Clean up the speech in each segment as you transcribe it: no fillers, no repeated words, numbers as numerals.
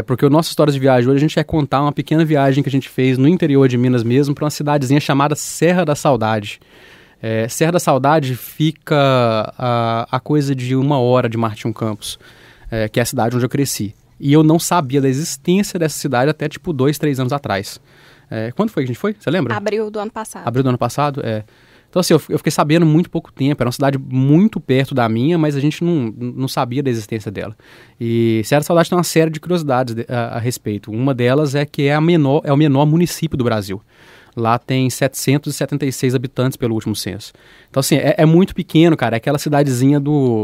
Porque o nosso Histórias de Viagem hoje a gente quer contar uma pequena viagem que a gente fez no interior de Minas mesmo, para uma cidadezinha chamada Serra da Saudade. Serra da Saudade fica a coisa de 1 hora de Martim Campos, que é a cidade onde eu cresci. E eu não sabia da existência dessa cidade até 2, 3 anos atrás. Quando foi que a gente foi? Você lembra? Abril do ano passado. Abril do ano passado? Então, assim, eu fiquei sabendo muito pouco tempo. Era uma cidade muito perto da minha, mas a gente não sabia da existência dela. E Serra da Saudade tem uma série de curiosidades a respeito. Uma delas é que é o menor município do Brasil. Lá tem 776 habitantes pelo último censo. Então, assim, é muito pequeno, cara. É aquela cidadezinha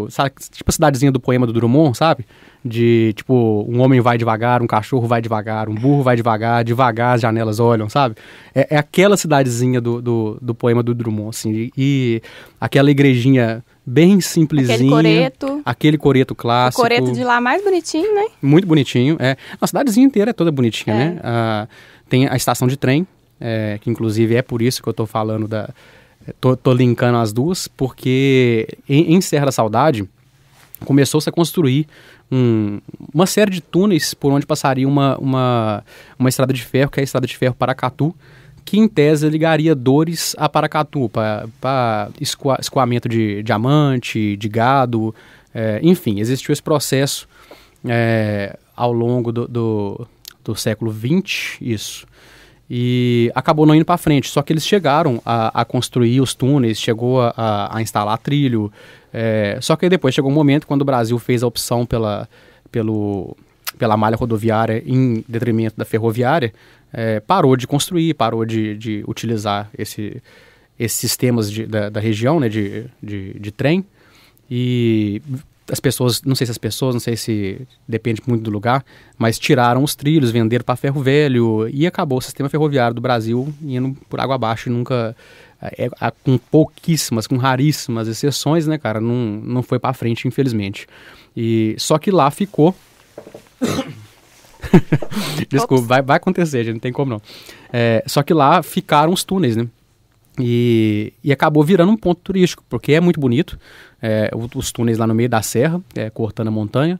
sabe, tipo a cidadezinha do poema do Drummond, sabe? De, tipo, um homem vai devagar, um cachorro vai devagar, um burro vai devagar as janelas olham, sabe? É aquela cidadezinha do poema do Drummond, assim. E aquela igrejinha bem simplesinha. Aquele coreto clássico. O coreto de lá mais bonitinho, né? Muito bonitinho, A cidadezinha inteira é toda bonitinha, né? Tem a estação de trem, que inclusive é por isso que eu tô falando tô linkando as duas, porque em Serra da Saudade começou-se a construir uma série de túneis por onde passaria uma estrada de ferro, que é a estrada de ferro Paracatu, que em tese ligaria Dores a Paracatu, para escoamento de diamante, de gado, enfim, existiu esse processo ao longo do século XX, isso. E acabou não indo para frente, só que eles chegaram a construir os túneis, chegou a instalar trilho, só que aí depois chegou um momento quando o Brasil fez a opção pela malha rodoviária em detrimento da ferroviária, parou de construir, parou de utilizar esses sistemas da região, né, de trem, e as pessoas, não sei se depende muito do lugar, mas tiraram os trilhos, venderam para ferro velho e acabou o sistema ferroviário do Brasil indo por água abaixo e nunca, com raríssimas exceções, né, cara, não foi para frente, infelizmente. E só que lá ficou... Desculpa, vai acontecer, gente, não tem como não. Só que lá ficaram os túneis, né? E acabou virando um ponto turístico, porque é muito bonito, os túneis lá no meio da serra, cortando a montanha,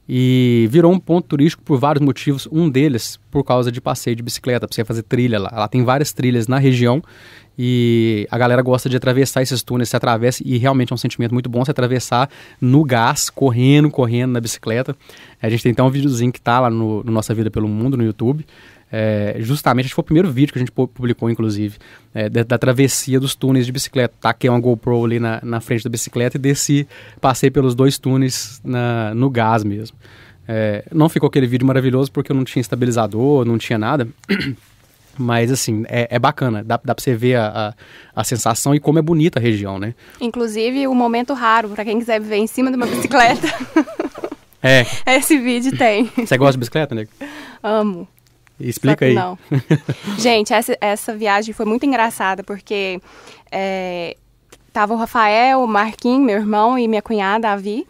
e virou um ponto turístico por vários motivos, um deles por causa de passeio de bicicleta, para você fazer trilha lá. Lá tem várias trilhas na região e a galera gosta de atravessar esses túneis, você atravessa e realmente é um sentimento muito bom você atravessar no gás, correndo na bicicleta. A gente tem então um videozinho que tá lá no Nossa Vida pelo Mundo, no YouTube. Justamente, acho que foi o primeiro vídeo que a gente publicou, inclusive, da travessia dos túneis de bicicleta. Taquei uma GoPro ali na frente da bicicleta e passei pelos 2 túneis no gás mesmo. Não ficou aquele vídeo maravilhoso porque eu não tinha estabilizador, não tinha nada, mas assim, é bacana, dá pra você ver a sensação e como é bonita a região, né? Inclusive, um momento raro para quem quiser viver em cima de uma bicicleta. Esse vídeo tem. Você gosta de bicicleta, nego? Amo. Explica aí. Não. Gente, essa viagem foi muito engraçada, porque tava o Rafael, o Marquinhos, meu irmão, e minha cunhada, a Vi,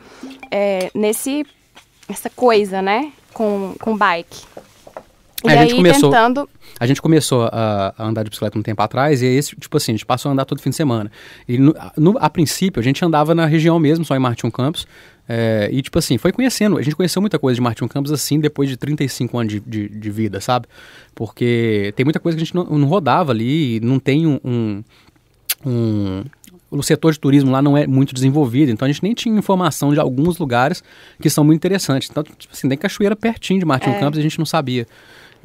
essa coisa, né, com bike. E a gente começou a andar de bicicleta um tempo atrás, e aí, tipo assim, a gente passou a andar todo fim de semana. E a princípio, a gente andava na região mesmo, só em Martim Campos, e tipo assim, a gente conheceu muita coisa de Martim Campos assim, depois de 35 anos de vida, sabe? Porque tem muita coisa que a gente não rodava ali, não tem o setor de turismo lá não é muito desenvolvido, então a gente nem tinha informação de alguns lugares que são muito interessantes. Então, tipo assim, tem cachoeira pertinho de Martim Campos e a gente não sabia.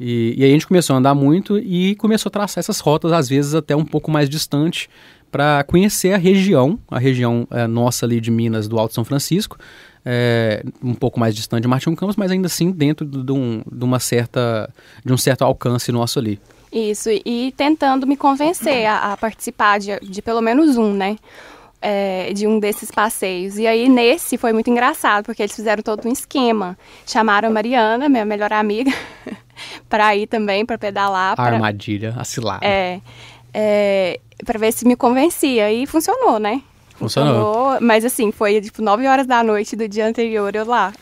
E aí a gente começou a andar muito e começou a traçar essas rotas, às vezes até um pouco mais distante, para conhecer a região nossa ali de Minas, do Alto São Francisco, um pouco mais distante de Martim Campos, mas ainda assim dentro de um certo alcance nosso ali. Isso, e tentando me convencer a participar de pelo menos um, né? De um desses passeios. E aí, nesse, foi muito engraçado, porque eles fizeram todo um esquema. Chamaram a Mariana, minha melhor amiga, para ir também, para pedalar. A armadilha, a cilada. Para ver se me convencia. E funcionou, né? Funcionou. Mas assim, foi tipo 9 horas da noite do dia anterior, eu lá.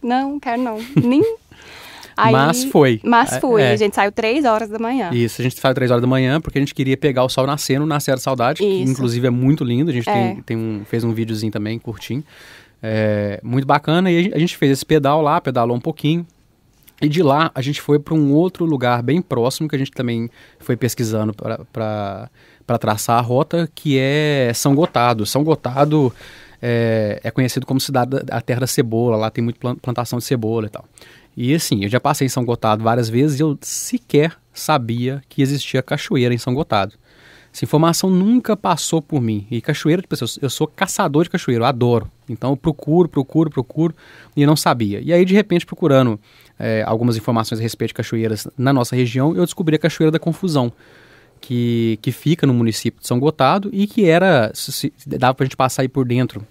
Não quero não. Nem... Aí, mas foi. A gente saiu 3 horas da manhã. Isso, a gente saiu 3 horas da manhã porque a gente queria pegar o sol nascendo na Serra da Saudade, que inclusive é muito lindo. A gente fez um videozinho também, curtinho. Muito bacana. E a gente fez esse pedal lá, pedalou um pouquinho. E de lá a gente foi para um outro lugar bem próximo, que a gente também foi pesquisando para traçar a rota, que é São Gotardo. São Gotardo é conhecido como cidade da terra da cebola, lá tem muita plantação de cebola e tal. E assim, eu já passei em São Gotardo várias vezes e eu sequer sabia que existia cachoeira em São Gotardo. Essa informação nunca passou por mim. E cachoeira, tipo, eu sou caçador de cachoeira, eu adoro. Então eu procuro, e não sabia. E aí, de repente, procurando algumas informações a respeito de cachoeiras na nossa região, eu descobri a Cachoeira da Confusão, que fica no município de São Gotardo e que dava pra gente passar aí por dentro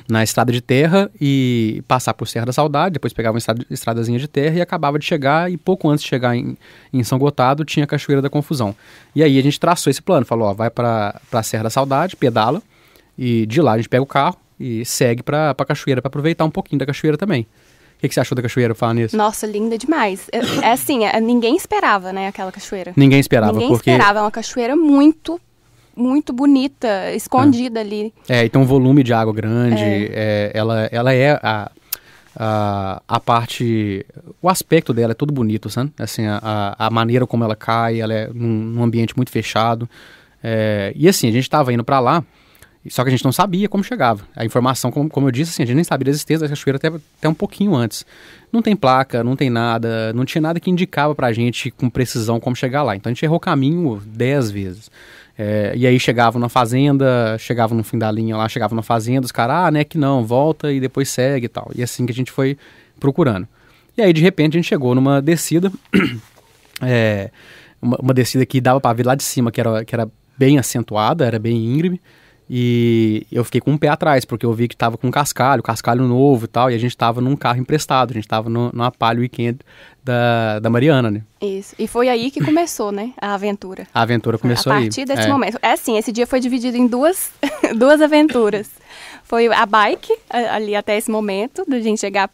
na estrada de terra e passar por Serra da Saudade, depois pegava uma estradazinha de terra e acabava de chegar, e pouco antes de chegar em São Gotardo tinha a Cachoeira da Confusão. E aí a gente traçou esse plano, falou, vai para Serra da Saudade, pedala, e de lá a gente pega o carro e segue para a cachoeira, para aproveitar um pouquinho da cachoeira também. O que você achou da cachoeira, falando nisso? Nossa, linda demais. Assim, ninguém esperava, né, aquela cachoeira. Ninguém esperava, Ninguém esperava, é uma cachoeira muito bonita, escondida ali. E tem um volume de água grande, ela é a parte, o aspecto dela é todo bonito, sabe? Assim, a maneira como ela cai, ela é num ambiente muito fechado. E assim, a gente estava indo para lá, só que a gente não sabia como chegava. A informação, como eu disse, assim, a gente nem sabia da existência da cachoeira até um pouquinho antes. Não tem placa, não tem nada, não tinha nada que indicava pra gente com precisão como chegar lá. Então a gente errou o caminho 10 vezes. E aí chegavam na fazenda, chegavam no fim da linha lá, chegavam na fazenda, os caras, né, que não, volta e depois segue e tal. E assim que a gente foi procurando. E aí de repente a gente chegou numa descida, uma descida que dava pra ver lá de cima, que era bem acentuada, era bem íngreme. E eu fiquei com um pé atrás, porque eu vi que tava com cascalho novo e tal, e a gente tava num carro emprestado, a gente tava numa Palio Weekend da Mariana, né? Isso, e foi aí que começou, né, a aventura. A aventura começou aí. A partir desse momento. Assim, esse dia foi dividido em duas aventuras. Foi a bike, ali até esse momento, da gente chegar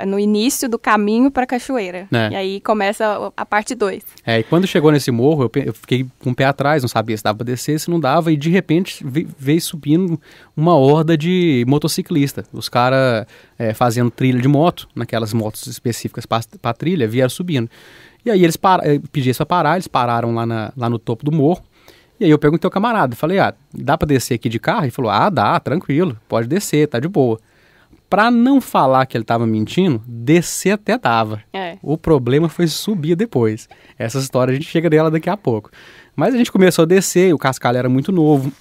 no início do caminho para a cachoeira. E aí começa a parte 2. E quando chegou nesse morro, eu fiquei com o pé atrás, não sabia se dava para descer, se não dava, e de repente veio subindo uma horda de motociclistas. Os caras fazendo trilha de moto, naquelas motos específicas para trilha, vieram subindo. E aí eles pediram para parar, eles pararam lá no topo do morro. E aí eu perguntei ao camarada, falei, dá para descer aqui de carro? Ele falou, dá, tranquilo, pode descer, tá de boa. Pra não falar que ele tava mentindo, descer até dava. O problema foi subir depois. Essa história a gente chega dela daqui a pouco. Mas a gente começou a descer, o cascalho era muito novo,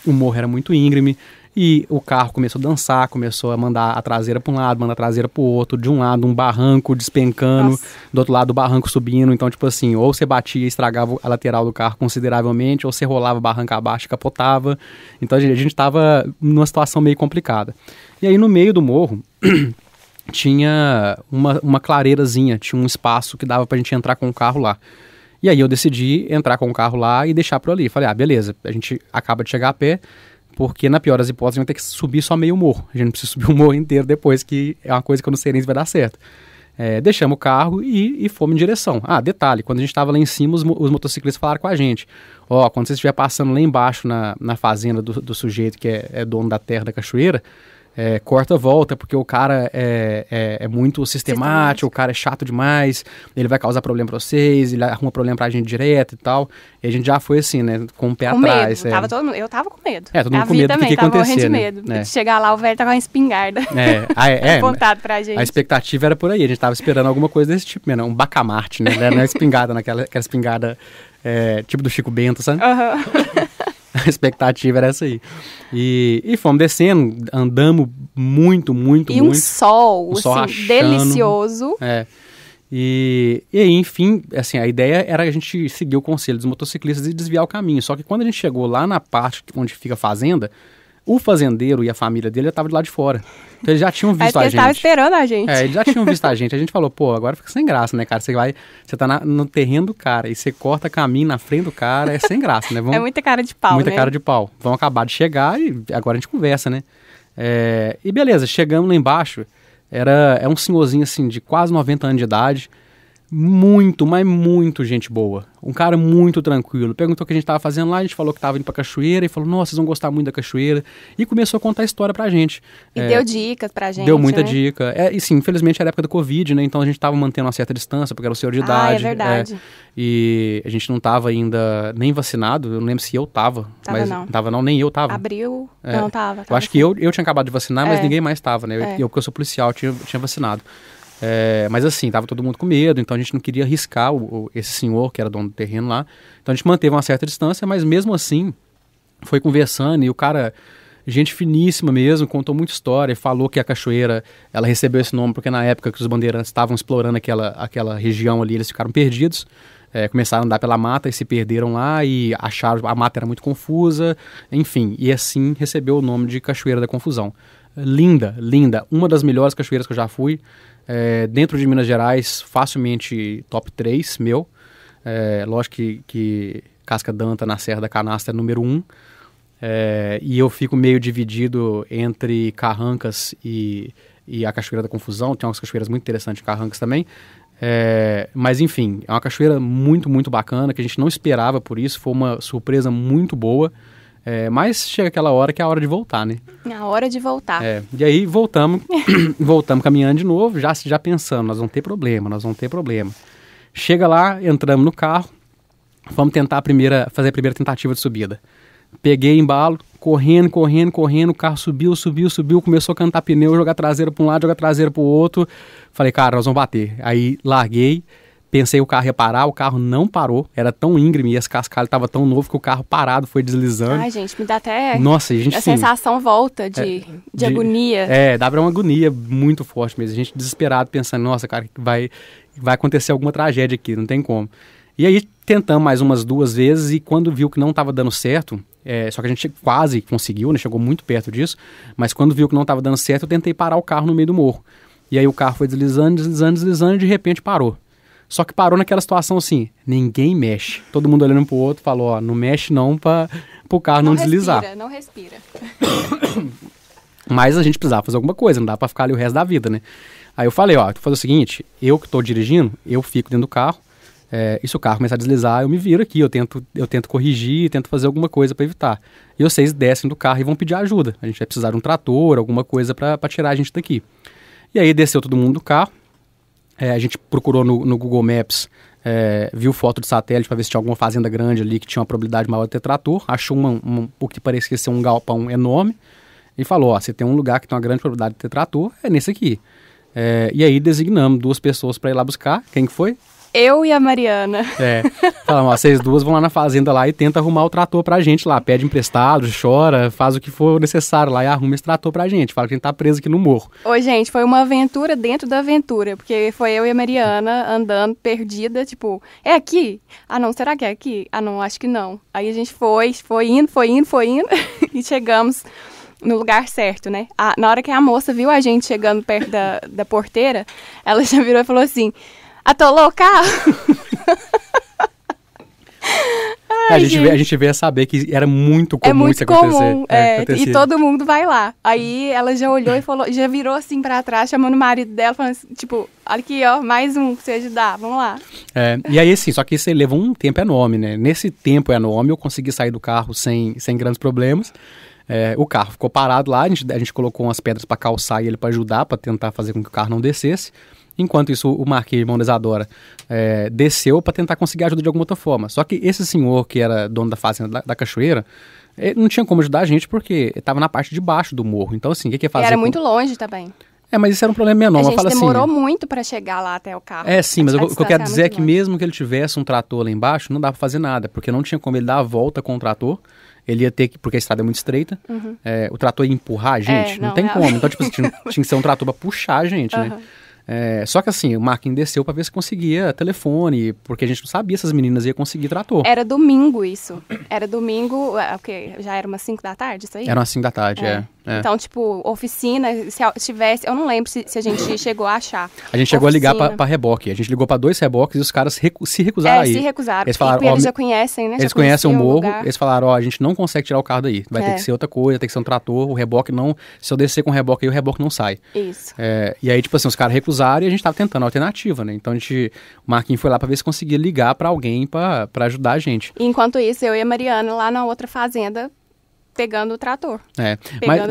o morro era muito íngreme, e o carro começou a dançar, começou a mandar a traseira para um lado, mandar a traseira para o outro, de um lado um barranco despencando, do outro lado o barranco subindo. Então, tipo assim, ou você batia e estragava a lateral do carro consideravelmente, ou você rolava barranco abaixo e capotava. Então a gente estava numa situação meio complicada. E aí no meio do morro tinha uma clareirazinha, tinha um espaço que dava pra gente entrar com o carro lá. E aí eu decidi entrar com o carro lá e deixar por ali. Falei, beleza, a gente acaba de chegar a pé, porque na pior das hipóteses a gente vai ter que subir só meio morro. A gente não precisa subir o morro inteiro depois, que é uma coisa que eu não sei nem se vai dar certo. Deixamos o carro e fomos em direção. Detalhe, quando a gente estava lá em cima, os motociclistas falaram com a gente. Quando você estiver passando lá embaixo na fazenda do sujeito que é dono da terra da cachoeira, corta a volta, porque o cara é muito sistemático, o cara é chato demais, ele vai causar problema pra vocês, ele arruma problema pra gente direto e tal. E a gente já foi assim, né, com o pé atrás. Eu tava com medo. Todo mundo com medo do que ia acontecer, morrendo de medo. De chegar lá, o velho tá com uma espingarda apontado pra gente. A expectativa era por aí, a gente tava esperando alguma coisa desse tipo mesmo, um bacamarte, né, não é espingarda, aquela espingarda tipo do Chico Bento, sabe? A expectativa era essa aí. E fomos descendo, andamos muito. E um sol assim, delicioso. E enfim, assim, a ideia era a gente seguir o conselho dos motociclistas e desviar o caminho. Só que quando a gente chegou lá na parte onde fica a fazenda, o fazendeiro e a família dele já estavam de lá de fora. Então eles já tinham visto a gente. Eles estavam esperando a gente. Eles já tinham visto a gente. A gente falou, agora fica sem graça, né, cara? Você tá no terreno do cara e você corta caminho na frente do cara, é sem graça, né? É muita cara de pau, Muita cara de pau. Vão acabar de chegar e agora a gente conversa, né? E beleza, chegamos lá embaixo, é um senhorzinho assim de quase 90 anos de idade, Muito, mas muito gente boa. Um cara muito tranquilo. Perguntou o que a gente tava fazendo lá, a gente falou que tava indo pra cachoeira e falou, nossa, vocês vão gostar muito da cachoeira. E começou a contar a história pra gente. E deu dicas pra gente, deu muita né? dica. E sim, infelizmente era época do Covid, né? Então a gente tava mantendo uma certa distância, porque era o senhor de idade. É verdade. E a gente não tava ainda nem vacinado. Eu não lembro se eu tava. Não. Tava não, nem eu tava. Abril, não tava. Eu acho que eu tinha acabado de vacinar, mas ninguém mais tava, né? Eu, porque eu sou policial, tinha vacinado. Mas assim, tava todo mundo com medo, então a gente não queria arriscar esse senhor que era dono do terreno lá. Então a gente manteve uma certa distância, mas mesmo assim foi conversando e o cara, gente finíssima mesmo, contou muita história, falou que a cachoeira, ela recebeu esse nome porque na época que os bandeirantes estavam explorando aquela região ali, eles ficaram perdidos. Começaram a andar pela mata e se perderam lá e acharam, a mata era muito confusa, enfim, e assim recebeu o nome de Cachoeira da Confusão. Linda, linda, uma das melhores cachoeiras que eu já fui. Dentro de Minas Gerais, facilmente top 3 meu. Lógico que Casca d'Anta na Serra da Canastra é número 1. E eu fico meio dividido entre Carrancas e a Cachoeira da Confusão. Tem umas cachoeiras muito interessantes em Carrancas também. Mas enfim, é uma cachoeira muito, muito bacana, que a gente não esperava por isso. Foi uma surpresa muito boa. Mas chega aquela hora que é a hora de voltar, né? A hora de voltar. E aí voltamos caminhando de novo, já pensando, nós vamos ter problema. Chega lá, entramos no carro, vamos tentar fazer a primeira tentativa de subida. Peguei embalo, correndo, o carro subiu, começou a cantar pneu, jogar traseira para um lado, jogar traseira para o outro. Falei, cara, nós vamos bater. Aí larguei. Pensei que o carro ia parar, o carro não parou, era tão íngreme e esse cascalho estava tão novo que o carro parado foi deslizando. Ai, gente, me dá até... Nossa, gente, a sensação volta de agonia. Dá pra uma agonia muito forte mesmo. A gente desesperado pensando, nossa, cara, vai acontecer alguma tragédia aqui, não tem como. E aí tentamos mais umas 2 vezes e quando viu que não estava dando certo, só que a gente quase conseguiu, né, chegou muito perto disso, mas quando viu que não estava dando certo, eu tentei parar o carro no meio do morro. E aí o carro foi deslizando e de repente parou. Só que parou naquela situação assim, ninguém mexe. Todo mundo olhando pro outro falou, ó, não mexe não pro carro não deslizar. Não respira. Mas a gente precisava fazer alguma coisa, não dá pra ficar ali o resto da vida, né? Aí eu falei, ó, vou fazer o seguinte, eu que tô dirigindo, eu fico dentro do carro, e se o carro começar a deslizar, eu me viro aqui, eu tento corrigir, tento fazer alguma coisa pra evitar. E vocês descem do carro e vão pedir ajuda. A gente vai precisar de um trator, alguma coisa pra tirar a gente daqui. E aí desceu todo mundo do carro. A gente procurou no Google Maps, viu foto de satélite para ver se tinha alguma fazenda grande ali que tinha uma probabilidade maior de ter trator. Achou o que parecia ser um galpão enorme e falou, ó, se tem um lugar que tem uma grande probabilidade de ter trator, é nesse aqui. E aí designamos 2 pessoas para ir lá buscar. Quem que foi? Eu e a Mariana. Falamos, ó, vocês 2 vão lá na fazenda lá e tenta arrumar o trator pra gente lá. Pede emprestado, chora, faz o que for necessário lá e arruma esse trator pra gente. Fala que a gente tá preso aqui no morro. Ô, gente, foi uma aventura dentro da aventura, porque foi eu e a Mariana andando perdida, tipo, é aqui? Ah, não, será que é aqui? Ah, não, acho que não. Aí a gente foi indo e chegamos no lugar certo, né? Na hora que a moça viu a gente chegando perto da porteira, ela já virou e falou assim... Atolou o carro? A gente veio a saber que era muito comum isso acontecer. E todo mundo vai lá. Aí ela já olhou e falou, já virou assim pra trás, chamando o marido dela, falando assim, tipo, olha aqui, ó, mais um pra você ajudar, vamos lá. E aí, assim, só que isso levou um tempo enorme, né? Nesse tempo enorme, eu consegui sair do carro sem grandes problemas. O carro ficou parado lá, a gente colocou umas pedras pra calçar ele pra ajudar, pra tentar fazer com que o carro não descesse. Enquanto isso, o Marquinhos, irmão da Isadora, desceu para tentar conseguir ajuda de alguma outra forma. Só que esse senhor, que era dono da fazenda da cachoeira, ele não tinha como ajudar a gente porque estava na parte de baixo do morro. Então, assim, o que ia fazer? Era muito longe também. Mas isso era um problema menor. A gente demorou muito para chegar lá até o carro. Sim, mas o que eu quero dizer é que mesmo que ele tivesse um trator lá embaixo, não dava para fazer nada, porque não tinha como ele dar a volta com o trator. Ele ia ter que, porque a estrada é muito estreita, o trator ia empurrar a gente, não tem como. Então, tipo, tinha que ser um trator para puxar a gente, né? Só que assim, o Marquinhos desceu pra ver se conseguia telefone, porque a gente não sabia se as meninas iam conseguir trator. Era domingo isso. Era domingo, o quê? Já era umas 5 da tarde isso aí? Era umas 5 da tarde, Então, tipo, oficina, se tivesse... Eu não lembro se a gente chegou a achar. A gente chegou a ligar pra reboque. A gente ligou pra 2 reboques e os caras se recusaram aí. Se recusaram. Eles falaram, eles já conhecem, né? Eles conhecem o morro. Eles falaram, a gente não consegue tirar o carro daí. Vai ter que ser outra coisa, tem que ser um trator. O reboque não... Se eu descer com o reboque aí, o reboque não sai. Isso. E aí, tipo assim, os caras recusaram e a gente tava tentando a alternativa, né? Então, o Marquinhos foi lá pra ver se conseguia ligar pra alguém pra ajudar a gente. E enquanto isso, eu e a Mariana lá na outra fazenda... pegando o trator.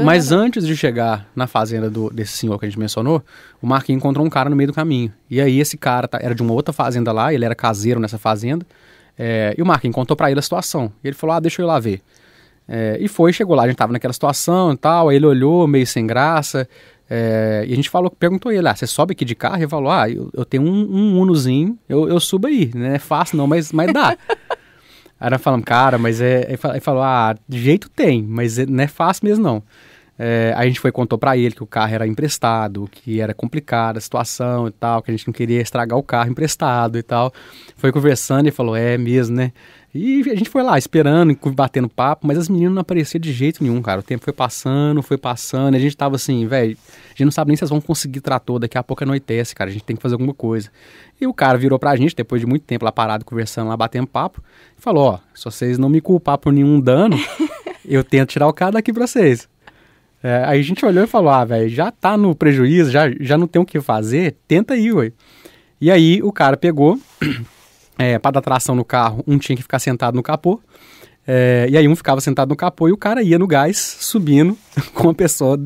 Mas antes de chegar na fazenda desse senhor que a gente mencionou, o Marquinhos encontrou um cara no meio do caminho. E aí esse cara era de uma outra fazenda lá, ele era caseiro nessa fazenda, e o Marquinhos contou pra ele a situação. E ele falou, deixa eu ir lá ver. Chegou lá, a gente tava naquela situação e tal, aí ele olhou meio sem graça, e a gente perguntou a ele, você sobe aqui de carro? E ele falou, eu tenho um Unozinho, eu subo aí, não é fácil não, mas dá. Aí nós falamos, cara, mas ele falou, de jeito tem, mas não é fácil mesmo não. Aí a gente contou pra ele que o carro era emprestado, que era complicada a situação e tal, que a gente não queria estragar o carro emprestado e tal. Foi conversando e falou, mesmo, né? E a gente foi lá esperando, batendo papo, mas as meninas não apareciam de jeito nenhum, cara. O tempo foi passando, e a gente tava assim, velho, a gente não sabe nem se elas vão conseguir trator, daqui a pouco anoitece, cara, a gente tem que fazer alguma coisa. E o cara virou pra gente, depois de muito tempo lá parado, conversando lá, batendo papo, e falou, se vocês não me culpar por nenhum dano, eu tento tirar o carro daqui pra vocês. Aí a gente olhou e falou, velho, já tá no prejuízo, já não tem o que fazer, tenta aí, ué. E aí o cara pegou... para dar tração no carro, um tinha que ficar sentado no capô, e aí um ficava sentado no capô e o cara ia no gás, subindo com a pessoa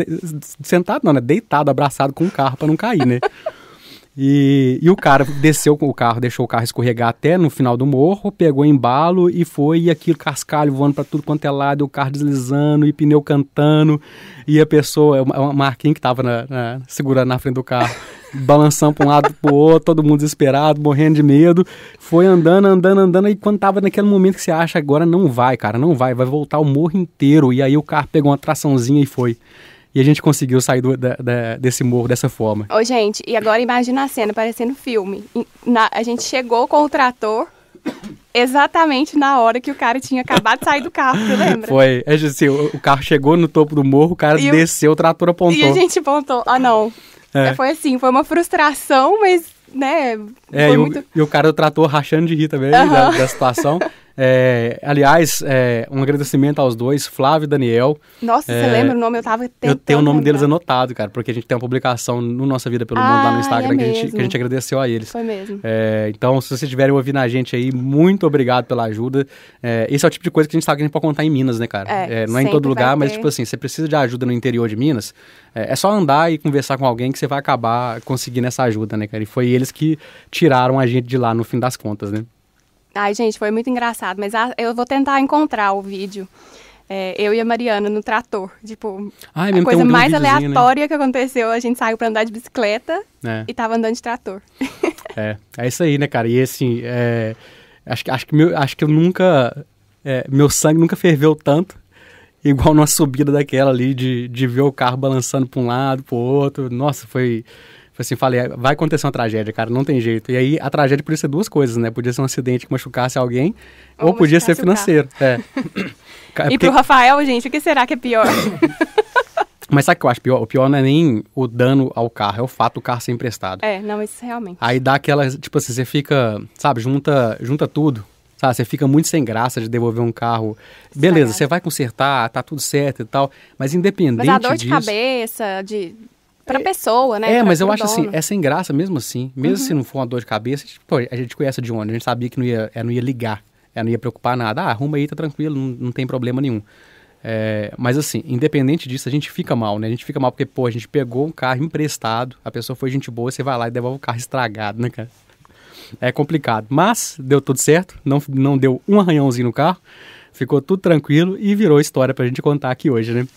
sentado, não, né, deitado, abraçado com o carro para não cair, né. E o cara desceu com o carro, deixou o carro escorregar até no final do morro, pegou embalo e aquilo, cascalho voando para tudo quanto é lado, o carro deslizando e pneu cantando, e a pessoa, o Marquinhos que tava segurando na frente do carro, balançando para um lado pro outro, todo mundo desesperado, morrendo de medo, foi andando, e quando tava naquele momento que você acha, agora não vai, cara, não vai voltar o morro inteiro, e aí o carro pegou uma traçãozinha e foi. E a gente conseguiu sair desse morro dessa forma. Ô, gente, e agora imagina a cena, parecendo filme. A gente chegou com o trator exatamente na hora que o cara tinha acabado de sair do carro, você lembra? Foi. Assim, o carro chegou no topo do morro, o cara desceu, o trator apontou. E a gente apontou. Não. Foi assim, foi uma frustração, mas, né... E o cara do trator rachando de rir também, da situação. Aliás, um agradecimento aos dois, Flávio e Daniel. Nossa, você lembra o nome? Eu tava tentando. Eu tenho o nome deles anotado, cara, porque a gente tem uma publicação no Nossa Vida pelo Mundo lá no Instagram que a gente agradeceu a eles. Foi mesmo. Então, se vocês estiverem ouvindo a gente aí, muito obrigado pela ajuda. Esse é o tipo de coisa que a gente sabe que a gente pode contar em Minas, né, cara? Não é em todo lugar, mas tipo assim, você precisa de ajuda no interior de Minas, é só andar e conversar com alguém que você vai acabar conseguindo essa ajuda, né, cara? E foi eles que tiraram a gente de lá no fim das contas, né? Ai, gente, foi muito engraçado, mas eu vou tentar encontrar o vídeo. Eu e a Mariana no trator. Tipo, a coisa mais aleatória, né, que aconteceu, a gente saiu pra andar de bicicleta e tava andando de trator. É isso aí, né, cara? E assim, acho que eu nunca... meu sangue nunca ferveu tanto, igual numa subida daquela ali, de ver o carro balançando pra um lado, pro outro. Nossa, foi assim, falei, vai acontecer uma tragédia, cara, não tem jeito. E aí, a tragédia podia ser duas coisas, né? Podia ser um acidente que machucasse alguém, ou podia ser financeiro. E pro Rafael, gente, o que será que é pior? Mas sabe o que eu acho pior? O pior não é nem o dano ao carro, é o fato do carro ser emprestado. Não, isso realmente. Aí dá aquela, tipo assim, você fica, sabe, junta tudo. Sabe, você fica muito sem graça de devolver um carro. Beleza, você vai consertar, tá tudo certo e tal, mas independente disso... Mas a dor de cabeça, pra pessoa, né? Mas eu acho assim, é sem graça mesmo assim. Mesmo se não for uma dor de cabeça, a gente conhece de onde? A gente sabia que não ia ligar, não ia preocupar nada. Arruma aí, tá tranquilo, não tem problema nenhum. Mas assim, independente disso, a gente fica mal, né? A gente fica mal porque, a gente pegou um carro emprestado, a pessoa foi gente boa, você vai lá e devolve o carro estragado, né, cara? É complicado, mas deu tudo certo, não deu um arranhãozinho no carro, ficou tudo tranquilo e virou história pra gente contar aqui hoje, né?